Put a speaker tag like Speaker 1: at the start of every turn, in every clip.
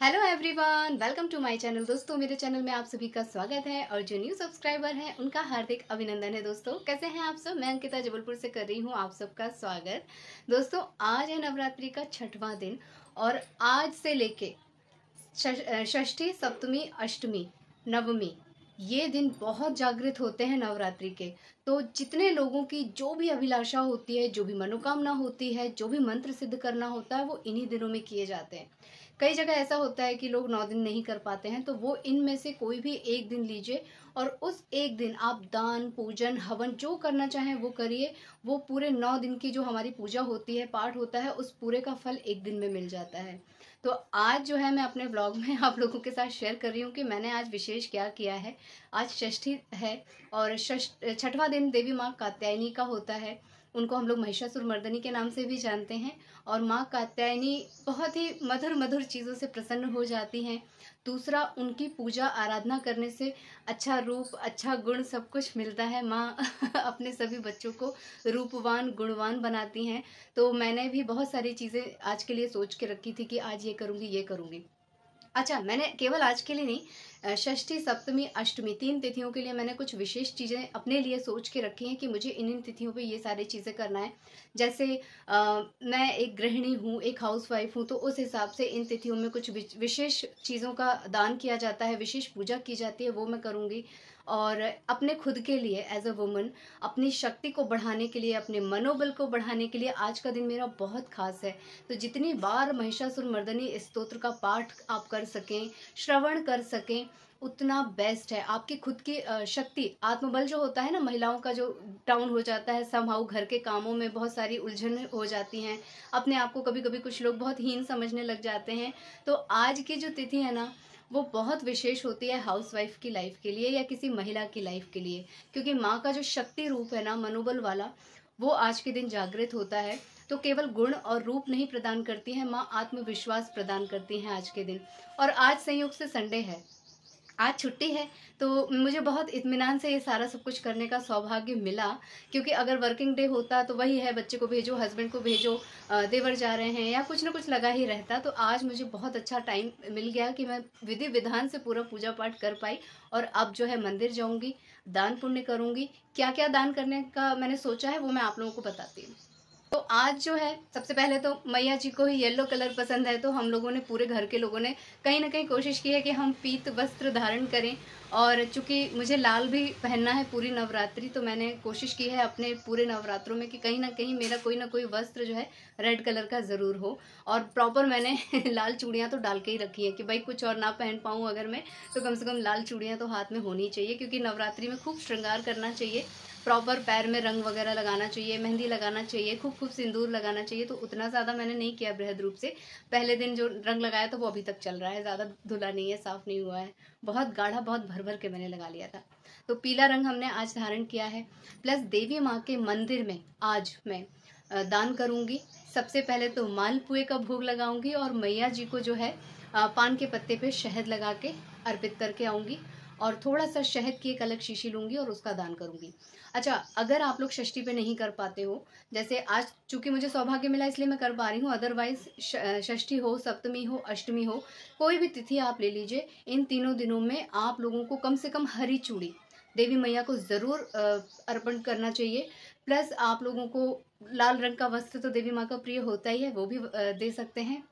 Speaker 1: Hello everyone, welcome to my channel. दोस्तों, मेरे channel में आप सभी का स्वागत है और जो न्यू सब्सक्राइबर हैं उनका हार्दिक अभिनंदन है। दोस्तों, कैसे हैं आप सब? मैं अंकिता जबलपुर से कर रही हूं आप सबका स्वागत। दोस्तों, आज है नवरात्रि का 6वां दिन और आज से लेके षष्ठी, सप्तमी, अष्टमी, नवमी ये दिन बहुत जागृत होते हैं नवरात्रि के। तो जितने लोगों की जो भी अभिलाषा होती है, जो भी मनोकामना होती है, जो भी मंत्र सिद्ध करना होता है, वो इन्हीं दिनों में किए जाते हैं। कई जगह ऐसा होता है कि लोग 9 दिन नहीं कर पाते हैं, तो वो इनमें से कोई भी एक दिन लीजिए और उस एक दिन आप दान, पूजन, हवन जो करना चाहें वो करिए। वो पूरे 9 दिन की जो हमारी पूजा होती है, पाठ होता है, उस पूरे का फल एक दिन में मिल जाता है। तो आज जो है मैं अपने ब्लॉग में आप लोगों के साथ शेयर कर रही हूँ कि मैंने आज विशेष क्या किया है। आज षष्ठी है और 6वां दिन देवी माँ कात्यायनी का होता है। उनको हम लोग महिषासुर मर्दनी के नाम से भी जानते हैं। और माँ कात्यायनी बहुत ही मधुर मधुर चीज़ों से प्रसन्न हो जाती हैं। दूसरा, उनकी पूजा आराधना करने से अच्छा रूप, अच्छा गुण सब कुछ मिलता है। माँ अपने सभी बच्चों को रूपवान, गुणवान बनाती हैं। तो मैंने भी बहुत सारी चीज़ें आज के लिए सोच के रखी थी कि आज ये करूँगी, ये करूँगी। अच्छा, मैंने केवल आज के लिए नहीं, षष्ठी, सप्तमी, अष्टमी 3 तिथियों के लिए मैंने कुछ विशेष चीज़ें अपने लिए सोच के रखी हैं कि मुझे इन तिथियों पे ये सारी चीज़ें करना है। जैसे मैं एक गृहिणी हूँ, एक हाउसवाइफ हूँ, तो उस हिसाब से इन तिथियों में कुछ विशेष चीज़ों का दान किया जाता है, विशेष पूजा की जाती है, वो मैं करूँगी। और अपने खुद के लिए एज अ वुमन, अपनी शक्ति को बढ़ाने के लिए, अपने मनोबल को बढ़ाने के लिए आज का दिन मेरा बहुत खास है। तो जितनी बार महिषासुर मर्दनी स्तोत्र का पाठ आप कर सकें, श्रवण कर सकें, उतना बेस्ट है। आपकी खुद की शक्ति, आत्मबल जो होता है ना, महिलाओं का जो डाउन हो जाता है, समहाउ घर के कामों में बहुत सारी उलझन हो जाती हैं, अपने आप को कभी कभी कुछ लोग बहुत हीन समझने लग जाते हैं। तो आज की जो तिथि है ना, वो बहुत विशेष होती है हाउसवाइफ की लाइफ के लिए या किसी महिला की लाइफ के लिए। क्योंकि माँ का जो शक्ति रूप है ना, मनोबल वाला, वो आज के दिन जागृत होता है। तो केवल गुण और रूप नहीं प्रदान करती है माँ, आत्मविश्वास प्रदान करती हैं आज के दिन। और आज संयोग से संडे है, आज छुट्टी है। तो मुझे बहुत इत्मीनान से ये सारा सब कुछ करने का सौभाग्य मिला। क्योंकि अगर वर्किंग डे होता तो वही है, बच्चे को भेजो, हस्बैंड को भेजो, देवर जा रहे हैं या कुछ ना कुछ लगा ही रहता। तो आज मुझे बहुत अच्छा टाइम मिल गया कि मैं विधि विधान से पूरा पूजा पाठ कर पाई। और अब जो है मंदिर जाऊंगी, दान पुण्य करूंगी। क्या क्या दान करने का मैंने सोचा है वो मैं आप लोगों को बताती हूँ। तो आज जो है, सबसे पहले तो मैया जी को ही येलो कलर पसंद है, तो हम लोगों ने, पूरे घर के लोगों ने कहीं ना कहीं कोशिश की है कि हम पीत वस्त्र धारण करें। और चूंकि मुझे लाल भी पहनना है पूरी नवरात्रि, तो मैंने कोशिश की है अपने पूरे नवरात्रों में कि कहीं ना कहीं मेरा कोई ना कोई वस्त्र जो है रेड कलर का ज़रूर हो। और प्रॉपर मैंने लाल चूड़ियाँ तो डाल के ही रखी है कि भाई कुछ और ना पहन पाऊँ अगर मैं, तो कम से कम लाल चूड़ियाँ तो हाथ में होनी चाहिए। क्योंकि नवरात्रि में खूब श्रृंगार करना चाहिए, प्रॉपर पैर में रंग वगैरह लगाना चाहिए, मेहंदी लगाना चाहिए, खूब खूब सिंदूर लगाना चाहिए। तो उतना ज़्यादा मैंने नहीं किया बृहद रूप से। पहले दिन जो रंग लगाया था वो अभी तक चल रहा है, ज़्यादा धुला नहीं है, साफ़ नहीं हुआ है। बहुत गाढ़ा, बहुत भर भर के मैंने लगा लिया था। तो पीला रंग हमने आज धारण किया है। प्लस देवी माँ के मंदिर में आज मैं दान करूँगी। सबसे पहले तो मालपुए का भोग लगाऊंगी और मैया जी को जो है पान के पत्ते पे शहद लगा के अर्पित करके आऊँगी। और थोड़ा सा शहद की एक अलग शीशी लूँगी और उसका दान करूँगी। अच्छा, अगर आप लोग षष्ठी पे नहीं कर पाते हो, जैसे आज चूंकि मुझे सौभाग्य मिला इसलिए मैं कर पा रही हूँ, अदरवाइज षष्ठी हो, सप्तमी हो, अष्टमी हो, कोई भी तिथि आप ले लीजिए, इन तीनों दिनों में आप लोगों को कम से कम हरी चूड़ी देवी मैया को ज़रूर अर्पण करना चाहिए। प्लस आप लोगों को लाल रंग का वस्त्र तो देवी माँ का प्रिय होता ही है, वो भी दे सकते हैं।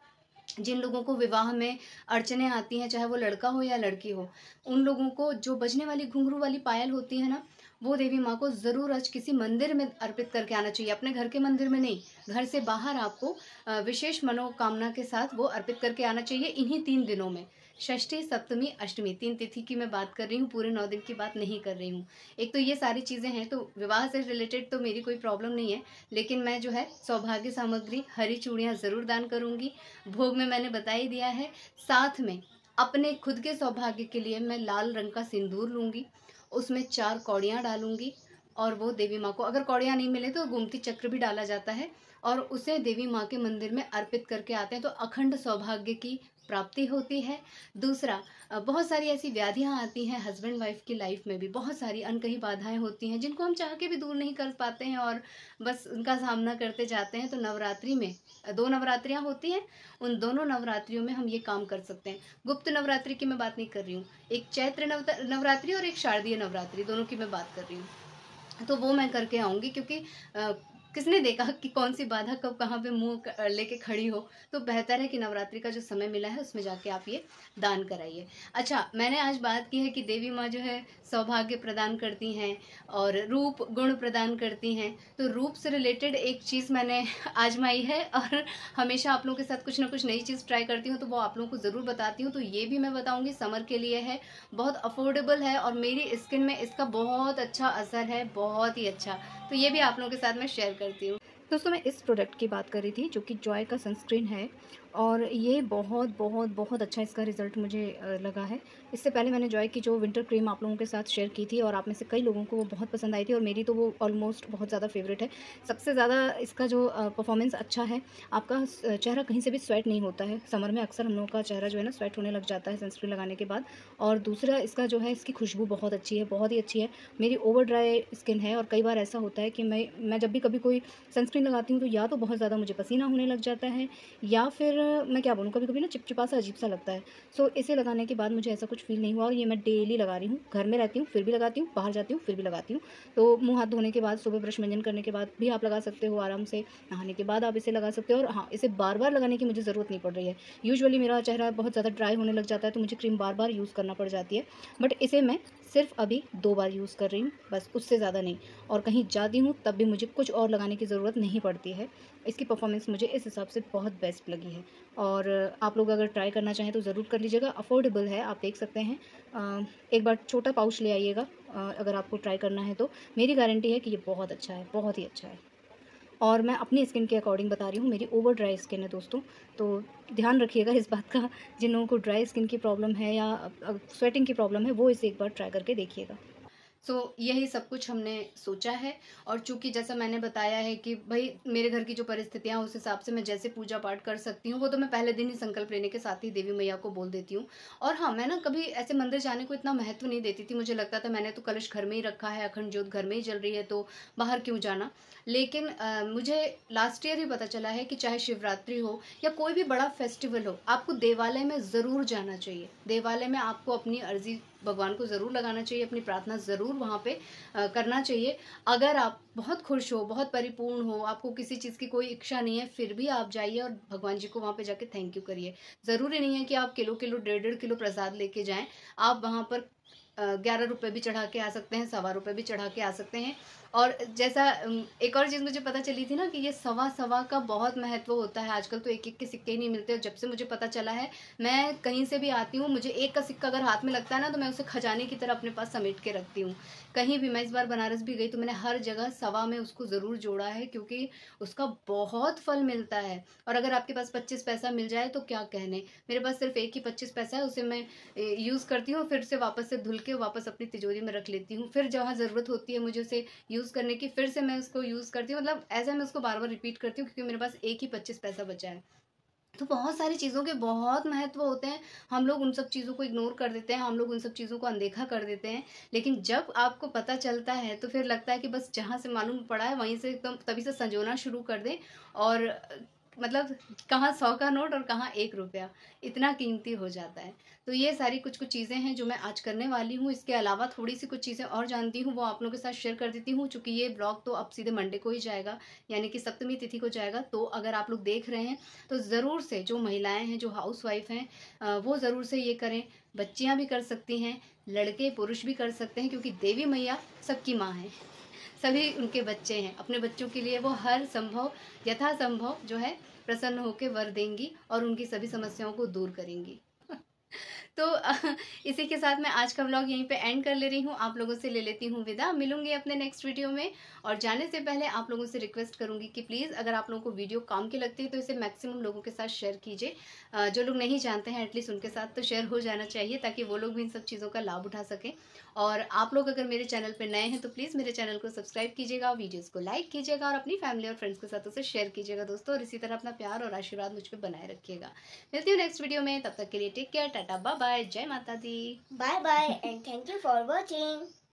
Speaker 1: जिन लोगों को विवाह में अड़चने आती हैं, चाहे वो लड़का हो या लड़की हो, उन लोगों को जो बजने वाली घुंघरू वाली पायल होती है ना, वो देवी माँ को ज़रूर आज किसी मंदिर में अर्पित करके आना चाहिए। अपने घर के मंदिर में नहीं, घर से बाहर आपको विशेष मनोकामना के साथ वो अर्पित करके आना चाहिए इन्हीं 3 दिनों में। षष्ठी, सप्तमी, अष्टमी 3 तिथि की मैं बात कर रही हूँ, पूरे 9 दिन की बात नहीं कर रही हूँ। एक तो ये सारी चीज़ें हैं, तो विवाह से रिलेटेड तो मेरी कोई प्रॉब्लम नहीं है। लेकिन मैं जो है सौभाग्य सामग्री, हरी चूड़ियाँ ज़रूर दान करूँगी। भोग में मैंने बता ही दिया है। साथ में अपने खुद के सौभाग्य के लिए मैं लाल रंग का सिंदूर लूँगी, उसमें 4 कौड़ियाँ डालूंगी। और वो देवी माँ को, अगर कौड़ियाँ नहीं मिले तो गोमती चक्र भी डाला जाता है, और उसे देवी माँ के मंदिर में अर्पित करके आते हैं तो अखंड सौभाग्य की प्राप्ति होती है। दूसरा, बहुत सारी ऐसी व्याधियाँ आती हैं हस्बैंड वाइफ की लाइफ में भी, बहुत सारी अनकही बाधाएं होती हैं जिनको हम चाह के भी दूर नहीं कर पाते हैं और बस उनका सामना करते जाते हैं। तो नवरात्रि में 2 नवरात्रियाँ होती हैं, उन दोनों नवरात्रियों में हम ये काम कर सकते हैं। गुप्त नवरात्रि की मैं बात नहीं कर रही हूँ, एक चैत्र नवरात्रि और एक शारदीय नवरात्रि, दोनों की मैं बात कर रही हूँ। तो वो मैं करके आऊँगी, क्योंकि किसने देखा कि कौन सी बाधा कब कहाँ पे मुंह लेके खड़ी हो। तो बेहतर है कि नवरात्रि का जो समय मिला है उसमें जाके आप ये दान कराइए। अच्छा, मैंने आज बात की है कि देवी माँ जो है सौभाग्य प्रदान करती हैं और रूप गुण प्रदान करती हैं। तो रूप से रिलेटेड एक चीज़ मैंने आजमाई है और हमेशा आप लोगों के साथ कुछ ना कुछ नई चीज़ ट्राई करती हूँ, तो वो आप लोगों को ज़रूर बताती हूँ। तो ये भी मैं बताऊँगी, समर के लिए है, बहुत अफोर्डेबल है और मेरी स्किन में इसका बहुत अच्छा असर है, बहुत ही अच्छा। तो ये भी आप लोगों के साथ मैं शेयर करती हूँ। दोस्तों, मैं इस प्रोडक्ट की बात कर रही थी जो कि जॉय का सनस्क्रीन है और ये बहुत बहुत बहुत अच्छा इसका रिज़ल्ट मुझे लगा है। इससे पहले मैंने जॉय की जो विंटर क्रीम आप लोगों के साथ शेयर की थी और आप में से कई लोगों को वो बहुत पसंद आई थी और मेरी तो वो ऑलमोस्ट बहुत ज़्यादा फेवरेट है। सबसे ज़्यादा इसका जो परफॉर्मेंस अच्छा है, आपका चेहरा कहीं से भी स्वेट नहीं होता है। समर में अक्सर हम लोगों का चेहरा जो है ना स्वेट होने लग जाता है सनस्क्रीन लगाने के बाद। और दूसरा, इसका जो है इसकी खुशबू बहुत अच्छी है, बहुत ही अच्छी है। मेरी ओवर ड्राई स्किन है और कई बार ऐसा होता है कि मैं जब भी कभी कोई सनस्क्रीन लगाती हूँ तो या तो बहुत ज़्यादा मुझे पसीना होने लग जाता है या फिर मैं क्या बोलूँ, कभी कभी ना चिपचिपा सा अजीब सा लगता है। सो इसे लगाने के बाद मुझे ऐसा कुछ फील नहीं हुआ और ये मैं डेली लगा रही हूँ। घर में रहती हूँ फिर भी लगाती हूँ, बाहर जाती हूँ फिर भी लगाती हूँ। तो मुँह हाथ धोने के बाद, सुबह ब्रश मंजन करने के बाद भी आप लगा सकते हो आराम से, नहाने के बाद आप इसे लगा सकते हो। और हाँ, इसे बार बार लगाने की मुझे ज़रूरत नहीं पड़ रही है। यूजुअली मेरा चेहरा बहुत ज़्यादा ड्राई होने लग जाता है तो मुझे क्रीम बार बार यूज़ करना पड़ जाती है, बट इसे मैं सिर्फ अभी 2 बार यूज़ कर रही हूँ, बस, उससे ज़्यादा नहीं। और कहीं जाती हूँ तब भी मुझे कुछ और लगाने की ज़रूरत नहीं पड़ती है। इसकी परफॉर्मेंस मुझे इस हिसाब से बहुत बेस्ट लगी है और आप लोग अगर ट्राई करना चाहें तो ज़रूर कर लीजिएगा। अफोर्डेबल है, आप देख सकते हैं। एक बार छोटा पाउच ले आइएगा अगर आपको ट्राई करना है तो। मेरी गारंटी है कि ये बहुत अच्छा है, बहुत ही अच्छा है। और मैं अपनी स्किन के अकॉर्डिंग बता रही हूँ, मेरी ओवर ड्राई स्किन है दोस्तों, तो ध्यान रखिएगा इस बात का। जिन लोगों को ड्राई स्किन की प्रॉब्लम है या स्वेटिंग की प्रॉब्लम है, वो इसे एक बार ट्राई करके देखिएगा। यही सब कुछ हमने सोचा है। और चूंकि जैसा मैंने बताया है कि भाई मेरे घर की जो परिस्थितियां, उस हिसाब से मैं जैसे पूजा पाठ कर सकती हूँ वो तो मैं पहले दिन ही संकल्प लेने के साथ ही देवी मैया को बोल देती हूँ। और हाँ, मैं ना कभी ऐसे मंदिर जाने को इतना महत्व नहीं देती थी। मुझे लगता था मैंने तो कलश घर में ही रखा है, अखंड ज्योत घर में ही जल रही है, तो बाहर क्यों जाना। लेकिन मुझे लास्ट ईयर ही पता चला है कि चाहे शिवरात्रि हो या कोई भी बड़ा फेस्टिवल हो, आपको देवालय में ज़रूर जाना चाहिए। देवालय में आपको अपनी अर्जी भगवान को ज़रूर लगाना चाहिए, अपनी प्रार्थना ज़रूर वहाँ पे करना चाहिए। अगर आप बहुत खुश हो, बहुत परिपूर्ण हो, आपको किसी चीज़ की कोई इच्छा नहीं है, फिर भी आप जाइए और भगवान जी को वहाँ पे जाके थैंक यू करिए। ज़रूरी नहीं है कि आप किलो किलो 1.5 किलो प्रसाद लेके जाएं। आप वहाँ पर 11 रुपये भी चढ़ा के आ सकते हैं, 1.25 रुपये भी चढ़ा के आ सकते हैं। और जैसा एक और चीज़ मुझे पता चली थी ना कि ये सवा सवा का बहुत महत्व होता है। आजकल तो एक एक के सिक्के ही नहीं मिलते। और जब से मुझे पता चला है, मैं कहीं से भी आती हूँ, मुझे एक का सिक्का अगर हाथ में लगता है ना तो मैं उसे खजाने की तरह अपने पास समेट के रखती हूँ। कहीं भी, मैं इस बार बनारस भी गई तो मैंने हर जगह सवा में उसको ज़रूर जोड़ा है, क्योंकि उसका बहुत फल मिलता है। और अगर आपके पास 25 पैसा मिल जाए तो क्या कहने। मेरे पास सिर्फ एक ही 25 पैसा है, उसे मैं यूज़ करती हूँ, फिर से वापस से धुल के वापस अपनी तिजोरी में रख लेती हूँ। फिर जहाँ ज़रूरत होती है मुझे उसे यूज़ करने की, फिर से मैं उसको यूज़ करती हूँ। मतलब ऐसा मैं उसको बार बार रिपीट करती हूँ, क्योंकि मेरे पास एक ही 25 पैसा बचा है। तो बहुत सारी चीज़ों के बहुत महत्व होते हैं। हम लोग उन सब चीज़ों को इग्नोर कर देते हैं, हम लोग उन सब चीज़ों को अनदेखा कर देते हैं। लेकिन जब आपको पता चलता है तो फिर लगता है कि बस जहाँ से मालूम पड़ा है वहीं से एकदम तभी से संजोना शुरू कर दें। और मतलब कहाँ 100 का नोट और कहाँ 1 रुपया, इतना कीमती हो जाता है। तो ये सारी कुछ कुछ चीज़ें हैं जो मैं आज करने वाली हूँ। इसके अलावा थोड़ी सी कुछ चीज़ें और जानती हूँ, वो आप लोगों के साथ शेयर कर देती हूँ। चूँकि ये ब्लॉग तो अब सीधे मंडे को ही जाएगा, यानी कि सप्तमी तिथि को जाएगा। तो अगर आप लोग देख रहे हैं तो ज़रूर से, जो महिलाएं हैं, जो हाउसवाइफ हैं, वो ज़रूर से ये करें। बच्चियां भी कर सकती हैं, लड़के पुरुष भी कर सकते हैं, क्योंकि देवी मैया सबकी माँ है, सभी उनके बच्चे हैं। अपने बच्चों के लिए वो हर संभव, यथासंभव जो है प्रसन्न होकर वर देंगी और उनकी सभी समस्याओं को दूर करेंगी। तो इसी के साथ मैं आज का व्लॉग यहीं पे एंड कर ले रही हूँ। आप लोगों से ले लेती हूँ विदा। मिलूंगी अपने नेक्स्ट वीडियो में। और जाने से पहले आप लोगों से रिक्वेस्ट करूंगी कि प्लीज़ अगर आप लोगों को वीडियो काम की लगती है तो इसे मैक्सिमम लोगों के साथ शेयर कीजिए। जो लोग नहीं जानते हैं एटलीस्ट उनके साथ तो शेयर हो जाना चाहिए, ताकि वो लोग भी इन सब चीज़ों का लाभ उठा सकें। और आप लोग अगर मेरे चैनल पर नए हैं तो प्लीज़ मेरे चैनल को सब्सक्राइब कीजिएगा, वीडियोस को लाइक कीजिएगा और अपनी फैमिली और फ्रेंड्स के साथ उसे शेयर कीजिएगा दोस्तों। और इसी तरह अपना प्यार और आशीर्वाद मुझ पर बनाए रखिएगा। मिलती हूँ नेक्स्ट वीडियो में, तब तक के लिए take care, ta-ta bye bye, जय माता दी,
Speaker 2: bye bye and thank you for watching.